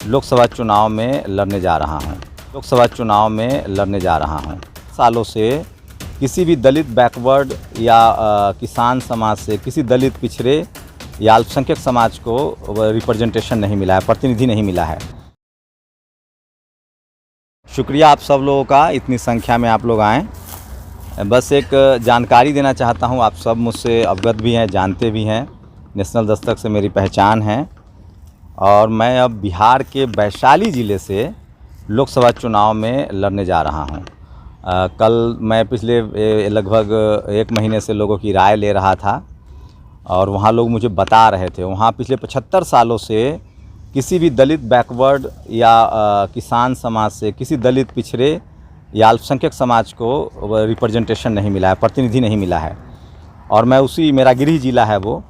लोकसभा चुनाव में लड़ने जा रहा हूं। लोकसभा चुनाव में लड़ने जा रहा हूं। सालों से किसी भी दलित बैकवर्ड या किसान समाज से, किसी दलित पिछड़े या अल्पसंख्यक समाज को रिप्रेजेंटेशन नहीं मिला है, प्रतिनिधि नहीं मिला है। शुक्रिया आप सब लोगों का, इतनी संख्या में आप लोग आए। बस एक जानकारी देना चाहता हूं, आप सब मुझसे अवगत भी हैं, जानते भी हैं। नेशनल दस्तक से मेरी पहचान है और मैं अब बिहार के वैशाली ज़िले से लोकसभा चुनाव में लड़ने जा रहा हूं। कल मैं पिछले लगभग 1 महीने से लोगों की राय ले रहा था और वहाँ लोग मुझे बता रहे थे, वहाँ पिछले 75 सालों से किसी भी दलित बैकवर्ड या किसान समाज से, किसी दलित पिछड़े या अल्पसंख्यक समाज को रिप्रेजेंटेशन नहीं मिला है, प्रतिनिधि नहीं मिला है। और मैं उसी, मेरा गृह जिला है वो।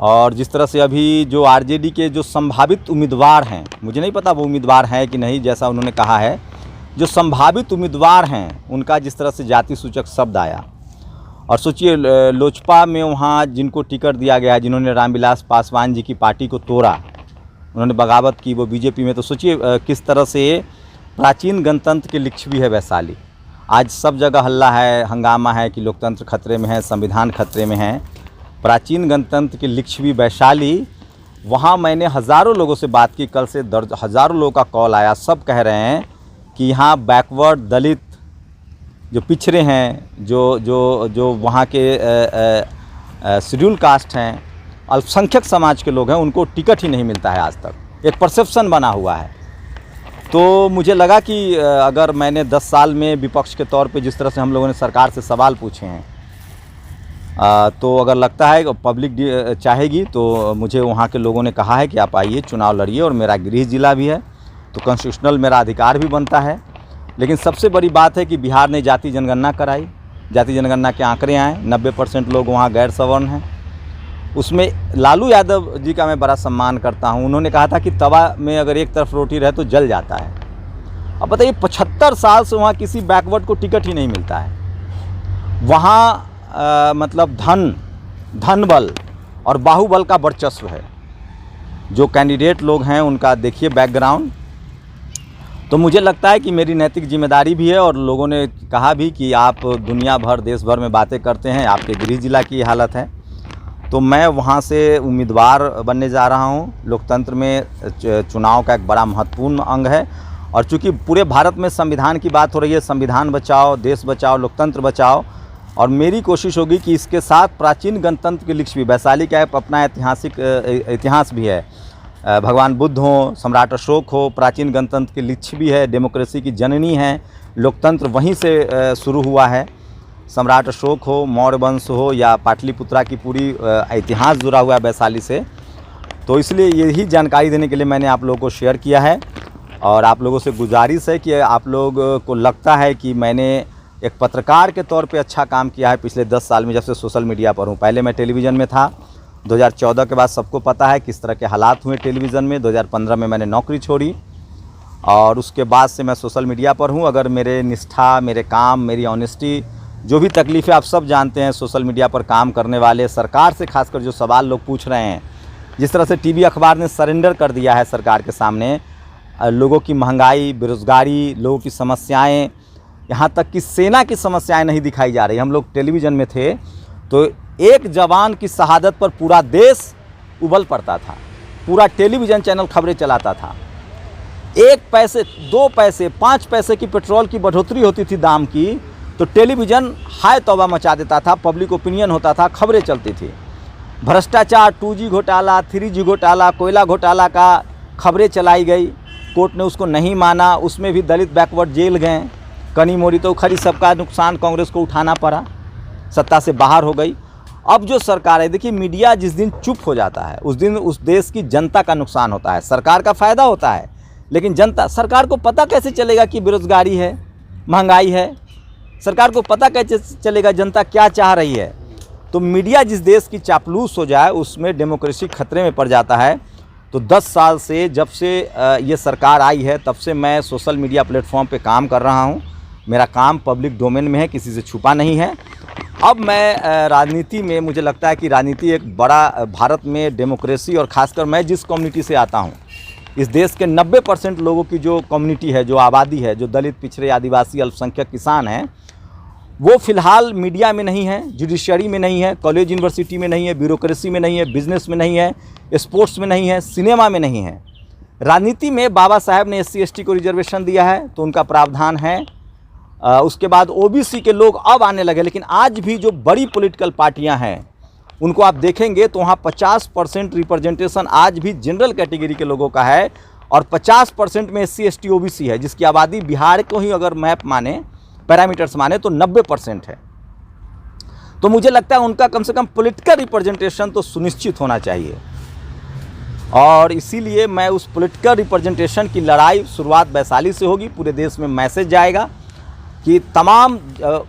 और जिस तरह से अभी जो आरजेडी के जो संभावित उम्मीदवार हैं, मुझे नहीं पता वो उम्मीदवार हैं कि नहीं, जैसा उन्होंने कहा है, जो संभावित उम्मीदवार हैं उनका जिस तरह से जाति सूचक शब्द आया, और सोचिए लोजपा में वहाँ जिनको टिकट दिया गया, जिन्होंने रामविलास पासवान जी की पार्टी को तोड़ा, उन्होंने बगावत की, वो बीजेपी में, तो सोचिए किस तरह से प्राचीन गणतंत्र के लिच्छवी है वैशाली। आज सब जगह हल्ला है, हंगामा है कि लोकतंत्र खतरे में है, संविधान खतरे में है। प्राचीन गणतंत्र के लिच्छवी वैशाली, वहाँ मैंने हज़ारों लोगों से बात की, कल से हज़ारों लोगों का कॉल आया। सब कह रहे हैं कि यहाँ बैकवर्ड दलित जो पिछड़े हैं, जो वहाँ के शेड्यूल कास्ट हैं, अल्पसंख्यक समाज के लोग हैं, उनको टिकट ही नहीं मिलता है आज तक। एक परसेप्शन बना हुआ है। तो मुझे लगा कि अगर मैंने 10 साल में विपक्ष के तौर पे जिस तरह से हम लोगों ने सरकार से सवाल पूछे हैं, तो अगर लगता है पब्लिक चाहेगी तो मुझे वहाँ के लोगों ने कहा है कि आप आइए, चुनाव लड़िए। और मेरा गृह जिला भी है तो कॉन्स्टिट्यूशनल मेरा अधिकार भी बनता है। लेकिन सबसे बड़ी बात है कि बिहार ने जाति जनगणना कराई, जाति जनगणना के आंकड़े आए, 90% लोग वहाँ गैर सवर्ण हैं। उसमें लालू यादव जी का मैं बड़ा सम्मान करता हूँ। उन्होंने कहा था कि तवा में अगर एक तरफ रोटी रहे तो जल जाता है। अब बताइए 75 साल से वहाँ किसी बैकवर्ड को टिकट ही नहीं मिलता है। वहाँ मतलब धन बल और बाहुबल का वर्चस्व है। जो कैंडिडेट लोग हैं उनका देखिए बैकग्राउंड। तो मुझे लगता है कि मेरी नैतिक जिम्मेदारी भी है, और लोगों ने कहा भी कि आप दुनिया भर, देश भर में बातें करते हैं, आपके गृह जिला की हालत है। तो मैं वहाँ से उम्मीदवार बनने जा रहा हूँ। लोकतंत्र में चुनाव का एक बड़ा महत्वपूर्ण अंग है, और चूँकि पूरे भारत में संविधान की बात हो रही है, संविधान बचाओ, देश बचाओ, लोकतंत्र बचाओ, और मेरी कोशिश होगी कि इसके साथ प्राचीन गणतंत्र के लिच्छवी, वैशाली का अपना ऐतिहासिक इतिहास भी है। भगवान बुद्ध हो, सम्राट अशोक हो, प्राचीन गणतंत्र के लिच्छवी है, डेमोक्रेसी की जननी है, लोकतंत्र वहीं से शुरू हुआ है। सम्राट अशोक हो, मौर्य वंश हो, या पाटलिपुत्रा की पूरी इतिहास जुड़ा हुआ है वैशाली से। तो इसलिए यही जानकारी देने के लिए मैंने आप लोगों को शेयर किया है। और आप लोगों से गुजारिश है कि आप लोग को लगता है कि मैंने एक पत्रकार के तौर पे अच्छा काम किया है पिछले 10 साल में, जब से सोशल मीडिया पर हूँ। पहले मैं टेलीविज़न में था, 2014 के बाद सबको पता है किस तरह के हालात हुए टेलीविज़न में। 2015 में मैंने नौकरी छोड़ी और उसके बाद से मैं सोशल मीडिया पर हूँ। अगर मेरे निष्ठा, मेरे काम, मेरी ऑनेस्टी, जो भी तकलीफ़ें आप सब जानते हैं सोशल मीडिया पर काम करने वाले, सरकार से खासकर जो सवाल लोग पूछ रहे हैं, जिस तरह से टीवी अखबार ने सरेंडर कर दिया है सरकार के सामने, लोगों की महंगाई, बेरोज़गारी, लोगों की समस्याएँ, यहाँ तक कि सेना की समस्याएं नहीं दिखाई जा रही। हम लोग टेलीविज़न में थे तो एक जवान की शहादत पर पूरा देश उबल पड़ता था, पूरा टेलीविज़न चैनल खबरें चलाता था। 1 पैसे, 2 पैसे, 5 पैसे की पेट्रोल की बढ़ोतरी होती थी दाम की, तो टेलीविज़न हाय तौबा मचा देता था, पब्लिक ओपिनियन होता था, खबरें चलती थी। भ्रष्टाचार, 2G घोटाला, 3G घोटाला, कोयला घोटाला का खबरें चलाई गई, कोर्ट ने उसको नहीं माना, उसमें भी दलित बैकवर्ड जेल गए। कनी मोरी तो खरी, सबका नुकसान कांग्रेस को उठाना पड़ा, सत्ता से बाहर हो गई। अब जो सरकार है, देखिए मीडिया जिस दिन चुप हो जाता है उस दिन उस देश की जनता का नुकसान होता है। सरकार का फ़ायदा होता है, लेकिन जनता, सरकार को पता कैसे चलेगा कि बेरोज़गारी है, महंगाई है? सरकार को पता कैसे चलेगा जनता क्या चाह रही है? तो मीडिया जिस देश की चापलूस हो जाए उसमें डेमोक्रेसी खतरे में पड़ जाता है। तो 10 साल से, जब से ये सरकार आई है, तब से मैं सोशल मीडिया प्लेटफॉर्म पे काम कर रहा हूँ। मेरा काम पब्लिक डोमेन में है, किसी से छुपा नहीं है। अब मैं राजनीति में, मुझे लगता है कि राजनीति एक बड़ा, भारत में डेमोक्रेसी, और ख़ासकर मैं जिस कम्युनिटी से आता हूँ, इस देश के 90% लोगों की जो कम्युनिटी है, जो आबादी है, जो दलित, पिछड़े, आदिवासी, अल्पसंख्यक, किसान हैं, वो फिलहाल मीडिया में नहीं है, जुडिशरी में नहीं है, कॉलेज यूनिवर्सिटी में नहीं है, ब्यूरोक्रेसी में नहीं है, बिजनेस में नहीं है, स्पोर्ट्स में नहीं है, सिनेमा में नहीं है। राजनीति में बाबा साहब ने SC ST को रिजर्वेशन दिया है तो उनका प्रावधान है। उसके बाद OBC के लोग अब आने लगे, लेकिन आज भी जो बड़ी पॉलिटिकल पार्टियां हैं उनको आप देखेंगे तो वहाँ 50% रिप्रेजेंटेशन आज भी जनरल कैटेगरी के लोगों का है और 50% में SC ST OBC है, जिसकी आबादी बिहार को ही अगर मैप माने, पैरामीटर्स माने तो 90% है। तो मुझे लगता है उनका कम से कम पॉलिटिकल रिप्रेजेंटेशन तो सुनिश्चित होना चाहिए और इसीलिए मैं उस पॉलिटिकल रिप्रेजेंटेशन की लड़ाई शुरुआत वैशाली से होगी। पूरे देश में मैसेज जाएगा कि तमाम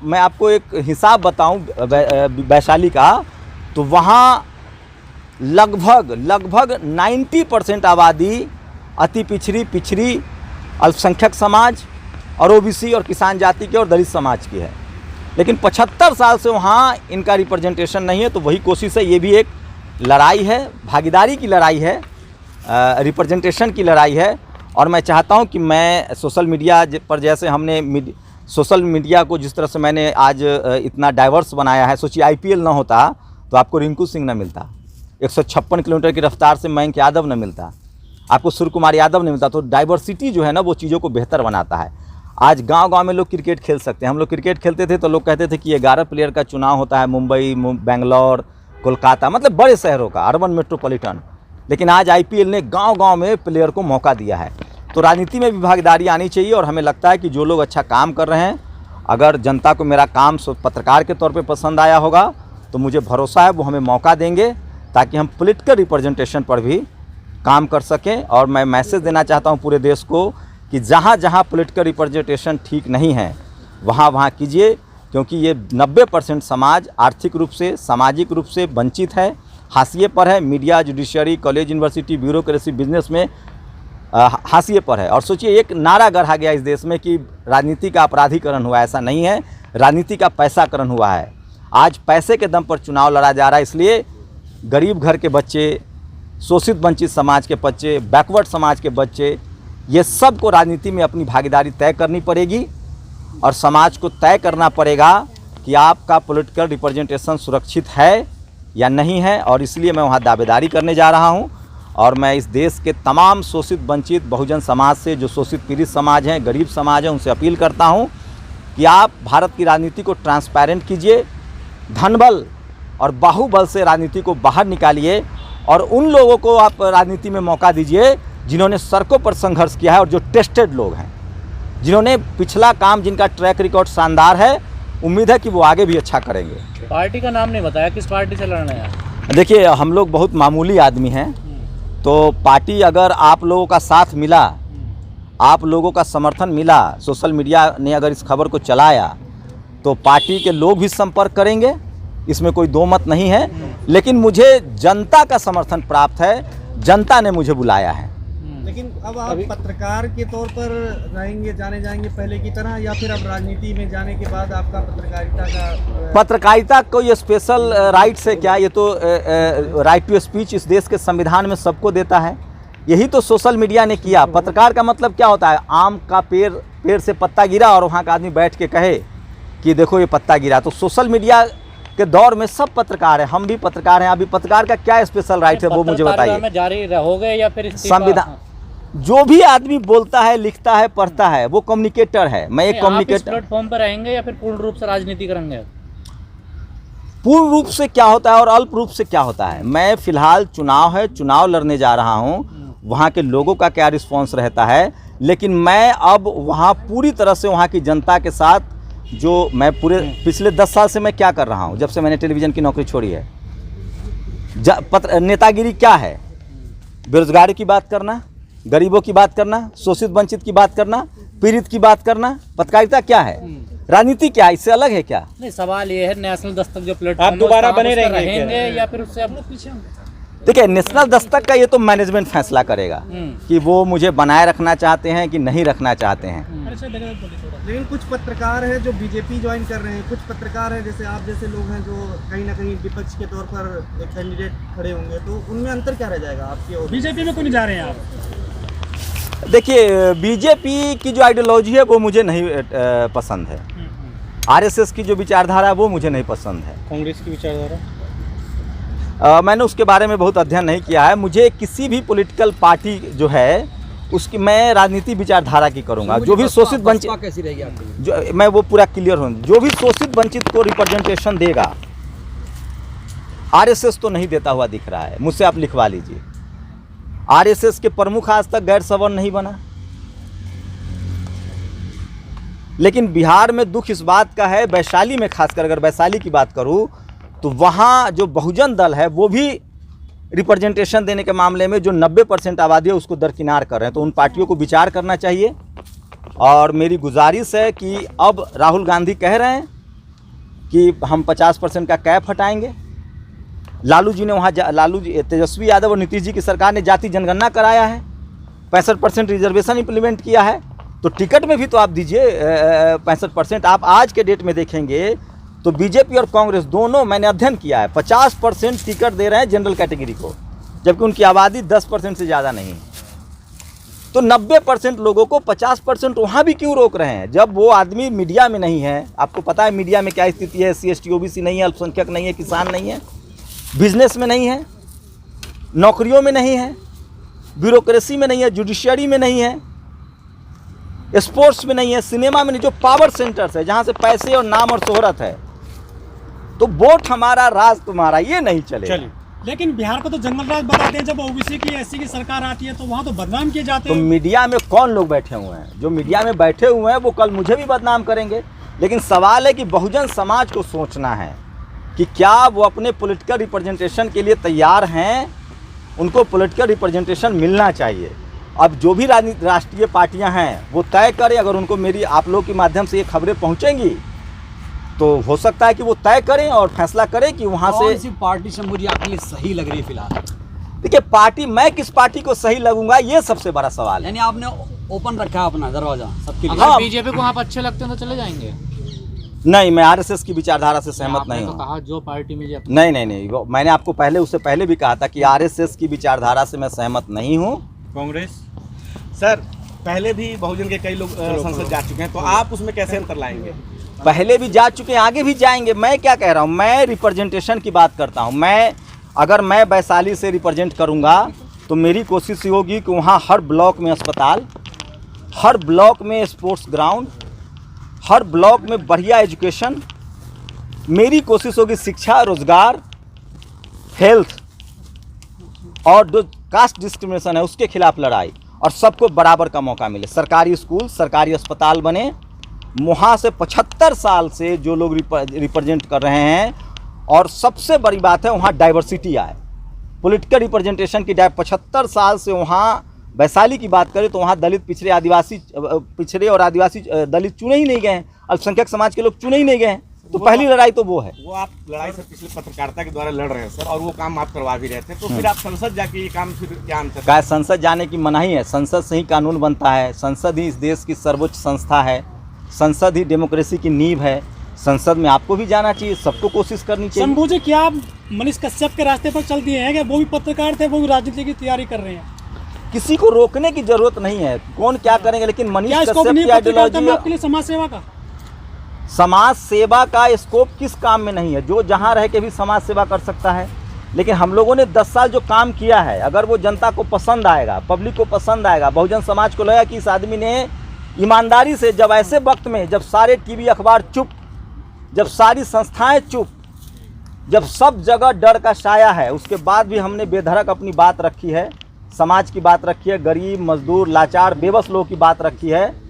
मैं आपको एक हिसाब बताऊं वैशाली का, तो वहाँ लगभग 90% आबादी अति पिछड़ी अल्पसंख्यक समाज और OBC और किसान जाति के और दलित समाज की है, लेकिन 75 साल से वहाँ इनका रिप्रेजेंटेशन नहीं है। तो वही कोशिश है, ये भी एक लड़ाई है, भागीदारी की लड़ाई है, रिप्रेजेंटेशन की लड़ाई है। और मैं चाहता हूँ कि मैं सोशल मीडिया पर, जैसे हमने सोशल मीडिया को जिस तरह से मैंने आज इतना डाइवर्स बनाया है, सोचिए IPL ना होता तो आपको रिंकू सिंह न मिलता, 156 किलोमीटर की रफ्तार से मयंक यादव न मिलता, आपको सूर्य कुमार यादव नहीं मिलता। तो डाइवर्सिटी जो है ना, वो चीज़ों को बेहतर बनाता है। आज गांव-गांव में लोग क्रिकेट खेल सकते हैं। हम लोग क्रिकेट खेलते थे तो लोग कहते थे कि 11 प्लेयर का चुनाव होता है, मुंबई, बेंगलोर, कोलकाता, मतलब बड़े शहरों का, अर्बन मेट्रोपॉलिटन। लेकिन आज IPL ने गांव-गांव में प्लेयर को मौका दिया है। तो राजनीति में भी भागीदारी आनी चाहिए और हमें लगता है कि जो लोग अच्छा काम कर रहे हैं, अगर जनता को मेरा काम पत्रकार के तौर पे पसंद आया होगा तो मुझे भरोसा है वो हमें मौका देंगे ताकि हम पॉलिटिकल रिप्रेजेंटेशन पर भी काम कर सकें। और मैं मैसेज देना चाहता हूं पूरे देश को कि जहां जहां पॉलिटिकल रिप्रेजेंटेशन ठीक नहीं है वहां कीजिए, क्योंकि ये 90% समाज आर्थिक रूप से, सामाजिक रूप से वंचित है, हाशिए पर है। Media, judiciary, college, university, bureaucracy, business में हाशिए पर है। और सोचिए, एक नारा गढ़ा गया इस देश में कि राजनीति का अपराधीकरण हुआ, ऐसा नहीं है, राजनीति का पैसाकरण हुआ है। आज पैसे के दम पर चुनाव लड़ा जा रहा है, इसलिए गरीब घर के बच्चे, शोषित वंचित समाज के बच्चे, बैकवर्ड समाज के बच्चे, ये सब को राजनीति में अपनी भागीदारी तय करनी पड़ेगी और समाज को तय करना पड़ेगा कि आपका पॉलिटिकल रिप्रेजेंटेशन सुरक्षित है या नहीं है। और इसलिए मैं वहाँ दावेदारी करने जा रहा हूँ और मैं इस देश के तमाम शोषित वंचित बहुजन समाज से, जो शोषित पीड़ित समाज हैं, गरीब समाज है, उनसे अपील करता हूँ कि आप भारत की राजनीति को ट्रांसपेरेंट कीजिए, धनबल और बाहुबल से राजनीति को बाहर निकालिए और उन लोगों को आप राजनीति में मौका दीजिए जिन्होंने सड़कों पर संघर्ष किया है और जो टेस्टेड लोग हैं, जिन्होंने पिछला काम, जिनका ट्रैक रिकॉर्ड शानदार है। उम्मीद है कि वो आगे भी अच्छा करेंगे। पार्टी का नाम नहीं बताया, किस पार्टी से लड़ना है? देखिए, हम लोग बहुत मामूली आदमी हैं, तो पार्टी अगर आप लोगों का साथ मिला, आप लोगों का समर्थन मिला, सोशल मीडिया ने अगर इस खबर को चलाया तो पार्टी के लोग भी संपर्क करेंगे, इसमें कोई दो मत नहीं है। लेकिन मुझे जनता का समर्थन प्राप्त है, जनता ने मुझे बुलाया है। लेकिन अब आप पत्रकार के तौर पर रहेंगे, जाने जाएंगे पहले की तरह, या फिर अब राजनीति में जाने के बाद आपका पत्रकारिता कोई स्पेशल राइट से क्या, ये तो राइट टू स्पीच इस देश के संविधान में सबको देता है। यही तो सोशल मीडिया ने किया। पत्रकार का मतलब क्या होता है? आम का पेड़ से पत्ता गिरा और वहाँ का आदमी बैठ के कहे कि देखो ये पत्ता गिरा। तो सोशल मीडिया के दौर में सब पत्रकार हैं, हम भी पत्रकार हैं। अभी पत्रकार का क्या स्पेशल राइट है वो मुझे बताइए। जारी रहोगे या फिर संविधान, जो भी आदमी बोलता है, लिखता है, पढ़ता है, वो कम्युनिकेटर है। मैं एक कम्युनिकेटर। प्लेटफॉर्म पर रहेंगे या फिर पूर्ण रूप से राजनीति करेंगे? पूर्ण रूप से क्या होता है और अल्प रूप से क्या होता है? मैं फिलहाल चुनाव है, चुनाव लड़ने जा रहा हूँ, वहाँ के लोगों का क्या रिस्पॉन्स रहता है। लेकिन मैं अब वहाँ पूरी तरह से वहाँ की जनता के साथ, जो मैं पूरे पिछले 10 साल से मैं क्या कर रहा हूँ, जब से मैंने टेलीविज़न की नौकरी छोड़ी है। नेतागिरी क्या है? बेरोजगारी की बात करना, गरीबों की बात करना, शोषित वंचित की बात करना, पीड़ित की बात करना। पत्रकारिता क्या है? राजनीति क्या है? इससे अलग है क्या? नहीं, सवाल ये है, नेशनल दस्तक जो प्लेटफॉर्म, आप दोबारा बने रहेंगे या फिर उससे आप लोग पीछे होंगे? देखिए, नेशनल दस्तक का ये तो मैनेजमेंट फैसला करेगा कि वो मुझे बनाए रखना चाहते हैं कि नहीं रखना चाहते हैं। लेकिन कुछ पत्रकार हैं जो बीजेपी ज्वाइन कर रहे हैं, कुछ पत्रकार हैं जैसे आप जैसे लोग हैं जो कहीं ना कहीं विपक्ष के तौर पर एक कैंडिडेट खड़े होंगे, तो उनमें अंतर क्या रह जाएगा आपके? बीजेपी में क्यों नहीं जा रहे हैं आप? देखिए, बीजेपी की जो आइडियोलॉजी है वो मुझे नहीं पसंद है। आरएसएस की जो विचारधारा है वो मुझे नहीं पसंद है। कांग्रेस की विचारधारा मैंने उसके बारे में बहुत अध्ययन नहीं किया है। मुझे किसी भी पॉलिटिकल पार्टी जो है उसकी मैं राजनीति विचारधारा की करूंगा। जो भी शोषित वंचित कैसी रहेगी आपकी? जो मैं वो पूरा क्लियर हूँ, जो भी शोषित वंचित को रिप्रेजेंटेशन देगा, आरएसएस तो नहीं देता हुआ दिख रहा है। मुझसे आप लिखवा लीजिए, आरएसएस के प्रमुख आज तक गैर सवर्ण नहीं बना। लेकिन बिहार में दुख इस बात का है, वैशाली में खासकर अगर वैशाली की बात करूं तो वहाँ जो बहुजन दल है वो भी रिप्रेजेंटेशन देने के मामले में जो 90% आबादी है उसको दरकिनार कर रहे हैं। तो उन पार्टियों को विचार करना चाहिए। और मेरी गुजारिश है कि अब राहुल गांधी कह रहे हैं कि हम 50% का कैप हटाएंगे। लालू जी ने वहाँ तेजस्वी यादव और नीतीश जी की सरकार ने जाति जनगणना कराया है, 65% रिजर्वेशन इंप्लीमेंट किया है। तो टिकट में भी तो आप दीजिए 65%। आप आज के डेट में देखेंगे तो बीजेपी और कांग्रेस दोनों, मैंने अध्ययन किया है, 50% टिकट दे रहे हैं जनरल कैटेगरी को, जबकि उनकी आबादी 10% से ज़्यादा नहीं है। तो 90% लोगों को 50% वहाँ भी क्यों रोक रहे हैं, जब वो आदमी मीडिया में नहीं है। आपको पता है मीडिया में क्या स्थिति है, SC ST OBC नहीं है, अल्पसंख्यक नहीं है, किसान नहीं है, बिजनेस में नहीं है, नौकरियों में नहीं है, ब्यूरोक्रेसी में नहीं है, जुडिशियरी में नहीं है, स्पोर्ट्स में नहीं है, सिनेमा में नहीं, जो पावर सेंटर्स है जहाँ से पैसे और नाम और शोहरत है। तो वोट हमारा, राज तुम्हारा, ये नहीं चलेगा। लेकिन बिहार को तो जंगल राज बताते हैं, जब OBC की SC की सरकार आती है तो वहाँ तो बदनाम किए जाते तो हैं। मीडिया में कौन लोग बैठे हुए हैं? जो मीडिया में बैठे हुए हैं वो कल मुझे भी बदनाम करेंगे। लेकिन सवाल है कि बहुजन समाज को सोचना है कि क्या वो अपने पॉलिटिकल रिप्रेजेंटेशन के लिए तैयार हैं। उनको पॉलिटिकल रिप्रेजेंटेशन मिलना चाहिए। अब जो भी राष्ट्रीय पार्टियां हैं वो तय करें। अगर उनको मेरी आप लोगों के माध्यम से ये खबरें पहुंचेंगी तो हो सकता है कि वो तय करें और फैसला करें कि वहाँ से कौन सी पार्टी शंभू आपके लिए सही लग रही है फिलहाल? देखिए, पार्टी, मैं किस पार्टी को सही लगूंगा ये सबसे बड़ा सवाल है। यानी आपने ओपन रखा है अपना दरवाजा सबके लिए? अगर बीजेपी को आप अच्छे लगते हैं तो चले जाएंगे? नहीं, मैं आरएसएस की विचारधारा से सहमत नहीं तो हूँ। कहा जो पार्टी में नहीं, वो मैंने आपको पहले, उससे पहले भी कहा था कि आरएसएस की विचारधारा से मैं सहमत नहीं हूँ। कांग्रेस सर, पहले भी बहुजन के कई लोग संसद जा चुके हैं, तो आप उसमें कैसे अंतर लाएंगे? पहले भी जा चुके हैं, आगे भी जाएंगे। मैं क्या कह रहा हूँ, मैं रिप्रेजेंटेशन की बात करता हूँ। अगर मैं वैशाली से रिप्रेजेंट करूँगा तो मेरी कोशिश ये होगी कि वहाँ हर ब्लॉक में अस्पताल, हर ब्लॉक में स्पोर्ट्स ग्राउंड, हर ब्लॉक में बढ़िया एजुकेशन। मेरी कोशिश होगी शिक्षा, रोजगार, हेल्थ और जो कास्ट डिस्क्रिमिनेशन है उसके खिलाफ लड़ाई, और सबको बराबर का मौका मिले। सरकारी स्कूल, सरकारी अस्पताल बने। वहाँ से 75 साल से जो लोग रिप्रेजेंट कर रहे हैं, और सबसे बड़ी बात है वहाँ डाइवर्सिटी आए, पॉलिटिकल रिप्रेजेंटेशन की। 75 साल से वहाँ वैशाली की बात करें तो वहाँ दलित, पिछड़े और आदिवासी दलित चुने ही नहीं गए हैं, अल्पसंख्यक समाज के लोग चुने ही नहीं गए हैं। तो पहली लड़ाई तो वो है। वो आप लड़ाई से पिछले पत्रकारिता के द्वारा लड़ रहे हैं सर, और वो काम आप करवा भी रहे थे, तो फिर आप संसद जाके ये काम फिर क्या अंतर? क्या संसद जाने की मनाही है? संसद से ही कानून बनता है। संसद ही इस देश की सर्वोच्च संस्था है। संसद ही डेमोक्रेसी की नींव है। संसद में आपको भी जाना चाहिए, सबको कोशिश करनी चाहिए। शंभू जी, क्या आप मनीष कश्यप के रास्ते पर चल दिए हैं क्या? वो भी पत्रकार थे, वो भी राजनीति की तैयारी कर रहे हैं। किसी को रोकने की जरूरत नहीं है, कौन क्या करेंगे। लेकिन मनीष क्या कश्यप स्कोप नहीं की आइडियोलॉजी, आपके लिए समाज सेवा का? समाज सेवा का स्कोप किस काम में नहीं है? जो जहाँ रह के भी समाज सेवा कर सकता है। लेकिन हम लोगों ने 10 साल जो काम किया है, अगर वो जनता को पसंद आएगा, पब्लिक को पसंद आएगा, बहुजन समाज को लगेगा कि इस आदमी ने ईमानदारी से, जब ऐसे वक्त में जब सारे TV अखबार चुप, जब सारी संस्थाएं चुप, जब सब जगह डर का साया है, उसके बाद भी हमने बेधड़क अपनी बात रखी है, समाज की बात रखी है, गरीब, मजदूर, लाचार, बेबस लोगों की बात रखी है।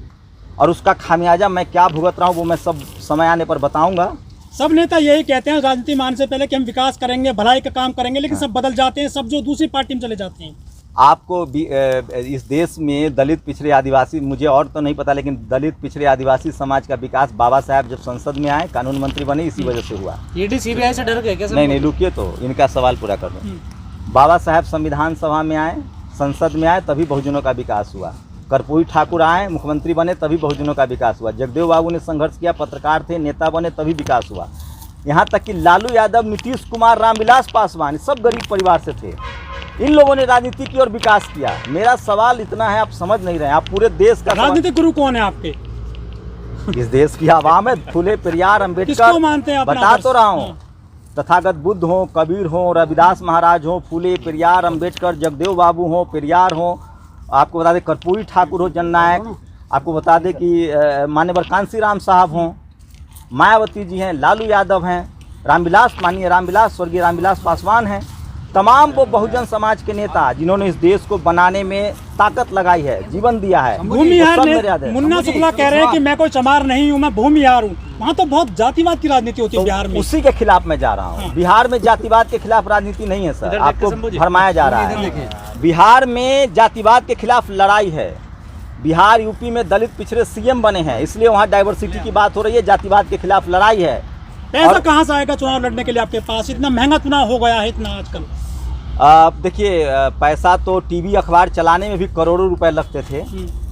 और उसका खामियाजा मैं क्या भुगत रहा हूँ वो मैं सब समय आने पर बताऊंगा। सब नेता यही कहते हैं राजनीति में आने से पहले कि हम विकास करेंगे, भलाई का काम करेंगे, लेकिन सब बदल जाते हैं, सब जो दूसरी पार्टी में चले जाते हैं। आपको इस देश में दलित, पिछड़े, आदिवासी, मुझे और तो नहीं पता, लेकिन दलित, पिछड़े, आदिवासी समाज का विकास बाबा साहब जब संसद में आए, कानून मंत्री बने, इसी वजह से हुआ। ईडी सीबीआई से डर गए क्या? नहीं, रुकिए तो इनका सवाल पूरा कर दो। बाबा साहब संविधान सभा में आए, संसद में आए, तभी बहुजनों का विकास हुआ। कर्पूरी ठाकुर आए, मुख्यमंत्री बने, तभी बहुजनों का विकास हुआ। जगदेव बाबू ने संघर्ष किया, पत्रकार थे, नेता बने, तभी विकास हुआ। यहाँ तक कि लालू यादव, नीतीश कुमार, रामविलास पासवान सब गरीब परिवार से थे। इन लोगों ने राजनीति की और विकास किया। मेरा सवाल इतना है, आप समझ नहीं रहे हैं। आप पूरे देश का राजनीतिक गुरु कौन है आपके? इस देश की आवाम है। फुले पेरियार किसको अम्बेडकर, मानते हैं अपना बता आदर्श? तो रहा हूँ। हाँ। तथागत बुद्ध हो, कबीर हो, रविदास महाराज हो, फुले पेरियार अम्बेडकर, जगदेव बाबू हो, पेरियार हो, आपको बता दें कर्पूरी ठाकुर हो जननायक, आपको बता दें कि मान्यवर कांसीराम साहब हों, मायावती जी हैं, लालू यादव हैं, रामविलास माननीय रामविलास स्वर्गीय रामविलास पासवान हैं। तमाम वो बहुजन समाज के नेता जिन्होंने इस देश को बनाने में ताकत लगाई है, जीवन दिया है। भूमिहार वो सब मेरे याद ने है। मुन्ना शुक्ला कह रहे हैं कि मैं कोई चमार नहीं हूँ, मैं भूमिहार हूँ। वहाँ तो बहुत जातिवाद की राजनीति होती है बिहार में। उसी के खिलाफ मैं जा रहा हूँ। बिहार में जातिवाद के खिलाफ राजनीति नहीं है सर, आपको भरमाया जा रहा है। बिहार में जातिवाद के खिलाफ लड़ाई है। बिहार यूपी में दलित पिछड़े सीएम बने हैं, इसलिए वहाँ डाइवर्सिटी की बात हो रही है, जातिवाद के खिलाफ लड़ाई है। पैसा कहाँ से आएगा चुनाव लड़ने के लिए आपके पास? इतना महंगा चुनाव हो गया है इतना आजकल। देखिए पैसा तो टीवी अखबार चलाने में भी करोड़ों रुपए लगते थे,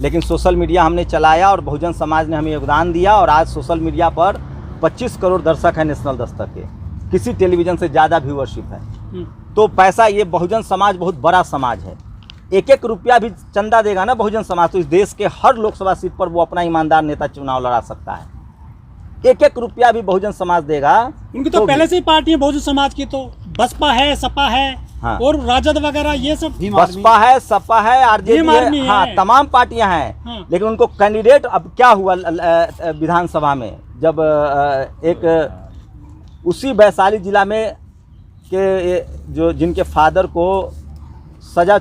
लेकिन सोशल मीडिया हमने चलाया और बहुजन समाज ने हमें योगदान दिया और आज सोशल मीडिया पर 25 करोड़ दर्शक हैं नेशनल दस्तक के, किसी टेलीविज़न से ज़्यादा व्यूअरशिप है। तो पैसा, ये बहुजन समाज बहुत बड़ा समाज है। एक एक रुपया भी चंदा देगा ना बहुजन समाज, तो इस देश के हर लोकसभा सीट पर वो अपना ईमानदार नेता चुनाव लड़ा सकता है। एक एक रुपया भी बहुजन समाज देगा। उनकी तो पहले से ही पार्टी है बहुजन समाज की, तो बसपा है, सपा है, हाँ। और राजद वगैरह ये सब। बसपा है, सपा है, आरजेडी है, हाँ, तमाम पार्टियां हैं। हाँ। लेकिन उनको कैंडिडेट, अब क्या हुआ विधानसभा में, जब एक उसी वैशाली जिला में के जो जिनके फादर को सजा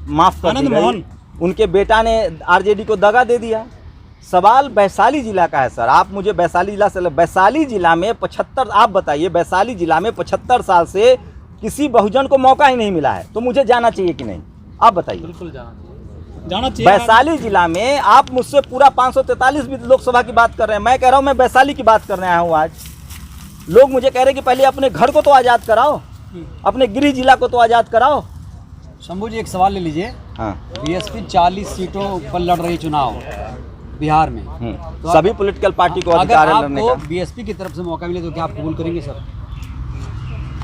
माफ कर दी गई, उनके बेटा ने आरजेडी को दगा दे दिया। सवाल वैशाली जिला का है सर, आप मुझे वैशाली जिला से, वैशाली जिला में 75, आप बताइए, वैशाली जिला में 75 साल से किसी बहुजन को मौका ही नहीं मिला है, तो मुझे जाना चाहिए कि नहीं? आप बताइए। बिल्कुल जाना चाहिए। वैशाली जिला में आप मुझसे पूरा 543 भी लोकसभा की बात कर रहे हैं, मैं कह रहा हूं मैं वैशाली की बात करने आया हूं। आज लोग मुझे कह रहे हैं कि पहले अपने घर को तो आज़ाद कराओ, अपने गृह जिला को तो आज़ाद कराओ। शंभू जी एक सवाल ले लीजिए। हाँ। बीएसपी 40 सीटों पर लड़ रही चुनाव बिहार में, तो सभी पॉलिटिकल पार्टी को अगर अधिकार है लड़ने आपको का। बीएसपी की तरफ से मौका मिले तो क्या आप कबूल करेंगे सर?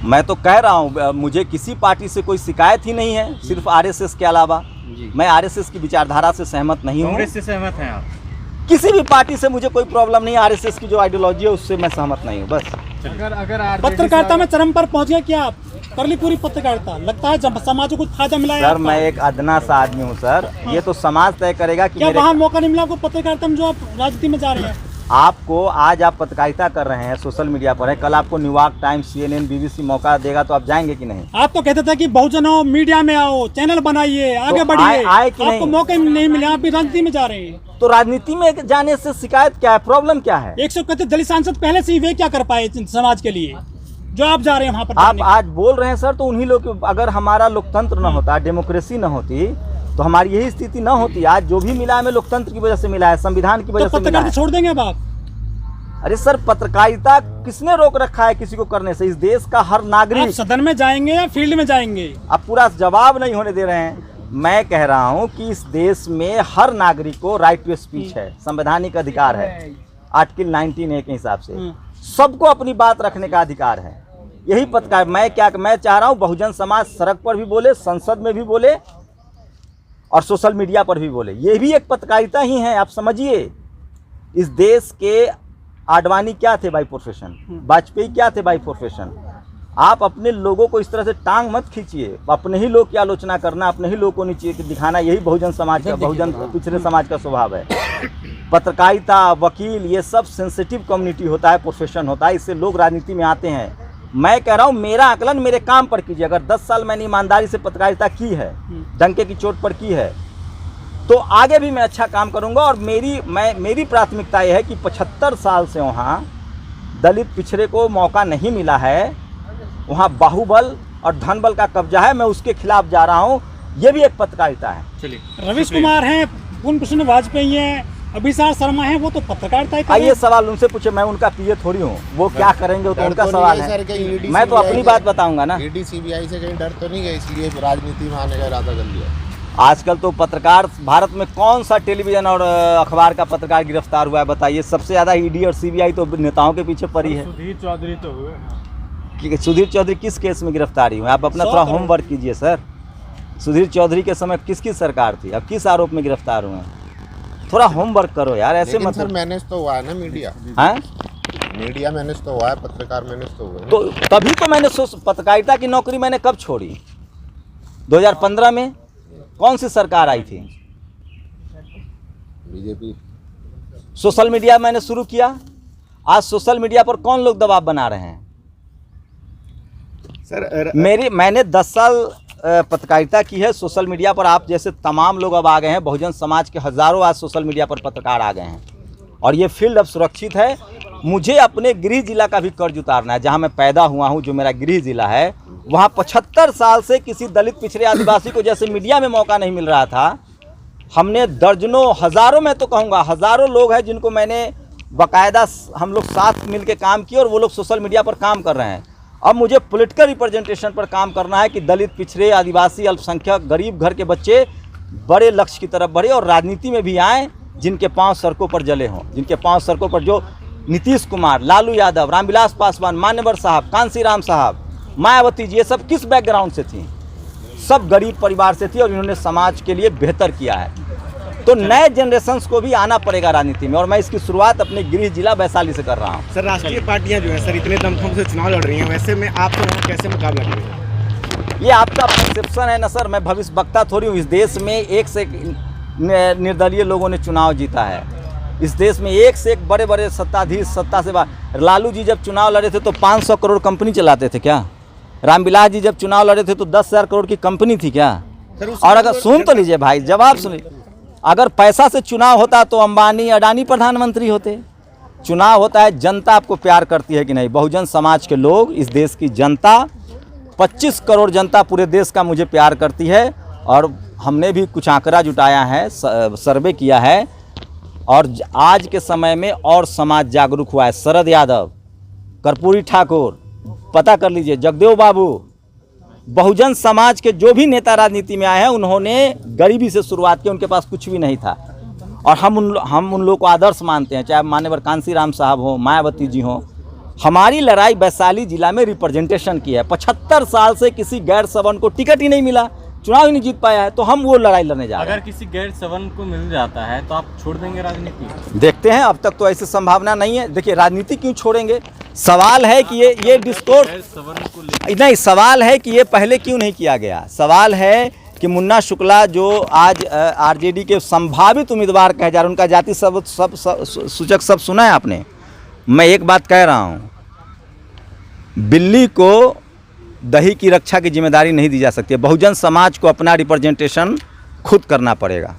मैं तो कह रहा हूँ मुझे किसी पार्टी से कोई शिकायत ही नहीं है, सिर्फ आरएसएस के अलावा। मैं आरएसएस की विचारधारा से सहमत नहीं हूँ। कांग्रेस से सहमत हैं आप? किसी भी पार्टी से मुझे कोई प्रॉब्लम नहीं है, आरएसएस की जो आइडियोलॉजी है उससे मैं सहमत नहीं हूँ, बस। अगर पत्रकारिता में चरम पर पहुंच गए क्या आप? कर ली पूरी पत्रकारिता, लगता है जब समाज को कुछ फायदा मिला है सर आपको? मैं एक अदना सा आदमी हूँ सर, ये तो समाज तय करेगा कि क्या मेरे वहाँ मौका नहीं मिला आपको पत्रकारिता में, जो आप राजनीति में जा रहे हैं? आपको आज आप पत्रकारिता कर रहे हैं, सोशल मीडिया पर है, कल आपको न्यूयॉर्क टाइम्स, CNN, BBC मौका देगा तो आप जाएंगे कि नहीं? आप तो कहते थे कि बहुजनों मीडिया में आओ, चैनल बनाइए, आगे बढ़िए, आए कि नहीं? आपको मौके नहीं मिले, आप भी राजनीति में जा रहे हैं। तो राजनीति में जाने से शिकायत क्या है, प्रॉब्लम क्या है? 131 दलित सांसद पहले से ही, वे क्या कर पाए समाज के लिए जो आप जा रहे हैं वहाँ पर? आप आज बोल रहे हैं सर, तो उन्हीं लोग, अगर हमारा लोकतंत्र न होता, डेमोक्रेसी न होती, तो हमारी यही स्थिति न होती। आज जो भी मिला है हमें लोकतंत्र की वजह से मिला है, संविधान की वजह से मिला पत्रकारिता है। छोड़ देंगे अब आप? अरे सर, पत्रकारिता किसने रोक रखा है किसी को करने से? इस देश का हर आप नागरिक। सदन में जाएंगे या फील्ड में जाएंगे? आप पूरा जवाब नहीं होने दे रहे हैं। मैं कह रहा हूं कि इस देश में हर नागरिक को राइट टू स्पीच है, संवैधानिक अधिकार है, आर्टिकल 19A के हिसाब से सबको अपनी बात रखने का अधिकार है। यही पत्रकार, मैं चाह रहा हूं बहुजन समाज सड़क पर भी बोले, संसद में भी बोले और सोशल मीडिया पर भी बोले। ये भी एक पत्रकारिता ही है, आप समझिए। इस देश के आडवाणी क्या थे बाय प्रोफेशन, वाजपेयी क्या थे बाय प्रोफेशन। आप अपने लोगों को इस तरह से टांग मत खींचिए, अपने ही लोग की आलोचना करना, अपने ही लोग को नीचे दिखाना, यही बहुजन समाज का, बहुजन पिछड़े समाज का स्वभाव है। पत्रकारिता, वकील, ये सब सेंसिटिव कम्युनिटी होता है, प्रोफेशन होता है, इससे लोग राजनीति में आते हैं। मैं कह रहा हूँ मेरा आकलन मेरे काम पर कीजिए। अगर 10 साल मैंने ईमानदारी से पत्रकारिता की है, डंके की चोट पर की है, तो आगे भी मैं अच्छा काम करूंगा। और मेरी प्राथमिकता यह है कि 75 साल से वहाँ दलित पिछड़े को मौका नहीं मिला है, वहाँ बाहुबल और धनबल का कब्जा है, मैं उसके खिलाफ जा रहा हूँ। ये भी एक पत्रकारिता है। चलिए, रवीश कुमार हैं, पूर्ण कृष्ण वाजपेयी हैं, अभिसार शर्मा हैं, वो तो पत्रकारिता ही कर रहे आइए हैं। सवाल उनसे पूछे, मैं उनका पीए थोड़ी हूँ, वो क्या करेंगे वो तो उनका सवाल है। मैं तो अपनी बात बताऊंगा ना। ईडी सीबीआई से कहीं डर तो नहीं गए, इसलिए राजनीति में आने का इरादा कर लिया? आजकल तो पत्रकार, भारत में कौन सा टेलीविजन और अखबार का पत्रकार गिरफ्तार हुआ है बताइए? सबसे ज़्यादा ईडी और सीबीआई तो नेताओं के पीछे पड़ी है। सुधीर चौधरी तो हुए। सुधीर चौधरी किस केस में गिरफ्तारी हुए? आप अपना थोड़ा होमवर्क कीजिए सर। सुधीर चौधरी के समय किसकी सरकार थी? अब किस आरोप में गिरफ्तार हुए हैं? थोड़ा होमवर्क करो यार, ऐसे लेकिन मत सर मैनेज तो हुआ है ना मीडिया, हैं? मीडिया मैनेज तो हुआ है, पत्रकार मैनेज तो हुआ है। तो तभी तो मैंने पत्रकारिता की नौकरी मैंने कब छोड़ी? 2015 में कौन सी सरकार आई थी? बीजेपी। सोशल मीडिया मैंने शुरू किया। आज सोशल मीडिया पर कौन लोग दबाव बना रहे हैं? सर मैंने 10 साल पत्रकारिता की है। सोशल मीडिया पर आप जैसे तमाम लोग अब आ गए हैं। बहुजन समाज के हज़ारों आज सोशल मीडिया पर पत्रकार आ गए हैं और ये फील्ड अब सुरक्षित है। मुझे अपने गृह जिला का भी कर्ज उतारना है, जहाँ मैं पैदा हुआ हूँ, जो मेरा गृह जिला है। वहाँ 75 साल से किसी दलित पिछड़े आदिवासी को जैसे मीडिया में मौका नहीं मिल रहा था, हमने दर्जनों हज़ारों, मैं तो कहूँगा हज़ारों लोग हैं जिनको मैंने बाकायदा हम लोग साथ मिल के काम किए और वो लोग सोशल मीडिया पर काम कर रहे हैं। अब मुझे पॉलिटिकल रिप्रेजेंटेशन पर काम करना है कि दलित पिछड़े आदिवासी अल्पसंख्यक गरीब घर के बच्चे बड़े लक्ष्य की तरफ बढ़े और राजनीति में भी आएँ, जिनके पांव सड़कों पर जले हों, जिनके पांव सड़कों पर, जो नीतीश कुमार, लालू यादव, रामविलास पासवान, मान्यवर साहब, कांसीराम साहब, मायावती जी, ये सब किस बैकग्राउंड से थी? सब गरीब परिवार से थी और इन्होंने समाज के लिए बेहतर किया है। तो नए जनरेशन्स को भी आना पड़ेगा राजनीति में और मैं इसकी शुरुआत अपने गृह जिला वैशाली से कर रहा हूँ। सर राष्ट्रीय पार्टियां जो है सर इतने दमखम से चुनाव लड़ रही हैं, वैसे में आप तो वहाँ कैसे मुकाबला करेंगे? ये आपका परसेप्शन है ना सर, मैं भविष्य वक्ता थोड़ी हूँ। इस देश में एक से एक निर्दलीय लोगों ने चुनाव जीता है। इस देश में एक से एक बड़े बड़े सत्ताधीश सत्ता से बाहर। लालू जी जब चुनाव लड़े थे तो 500 करोड़ कंपनी चलाते थे क्या? रामविलास जी जब चुनाव लड़े थे तो 10,000 करोड़ की कंपनी थी क्या? और अगर सुन तो लीजिए भाई, जवाब सुनिए, अगर पैसा से चुनाव होता तो अंबानी अडानी प्रधानमंत्री होते। चुनाव होता है, जनता आपको प्यार करती है कि नहीं? बहुजन समाज के लोग, इस देश की जनता, 25 करोड़ जनता पूरे देश का मुझे प्यार करती है और हमने भी कुछ आंकड़ा जुटाया है, सर्वे किया है और आज के समय में और समाज जागरूक हुआ है। शरद यादव, कर्पूरी ठाकुर, पता कर लीजिए, जगदेव बाबू, बहुजन समाज के जो भी नेता राजनीति में आए हैं उन्होंने गरीबी से शुरुआत की, उनके पास कुछ भी नहीं था और हम उन लोगों को आदर्श मानते हैं, चाहे मान्यवर कांसीराम साहब हो, मायावती जी हो। हमारी लड़ाई वैशाली जिला में रिप्रेजेंटेशन की है। 75 साल से किसी गैर सवर्ण को टिकट ही नहीं मिला, चुनाव ही नहीं जीत पाया है, तो हम वो लड़ाई लड़ने जा रहे हैं। अगर किसी गैर सवर्ण को मिल जाता है तो आप छोड़ देंगे राजनीति? देखते हैं, अब तक तो ऐसी संभावना नहीं है। देखिए, राजनीति क्यों छोड़ेंगे? सवाल है कि ये डिस्कोर्स नहीं, सवाल है कि ये पहले क्यों नहीं किया गया। सवाल है कि मुन्ना शुक्ला जो आज आरजेडी के संभावित उम्मीदवार कहे जा रहे हैं, उनका जाति सब सूचक सब सुना है आपने? मैं एक बात कह रहा हूँ, बिल्ली को दही की रक्षा की जिम्मेदारी नहीं दी जा सकती है। बहुजन समाज को अपना रिप्रेजेंटेशन खुद करना पड़ेगा।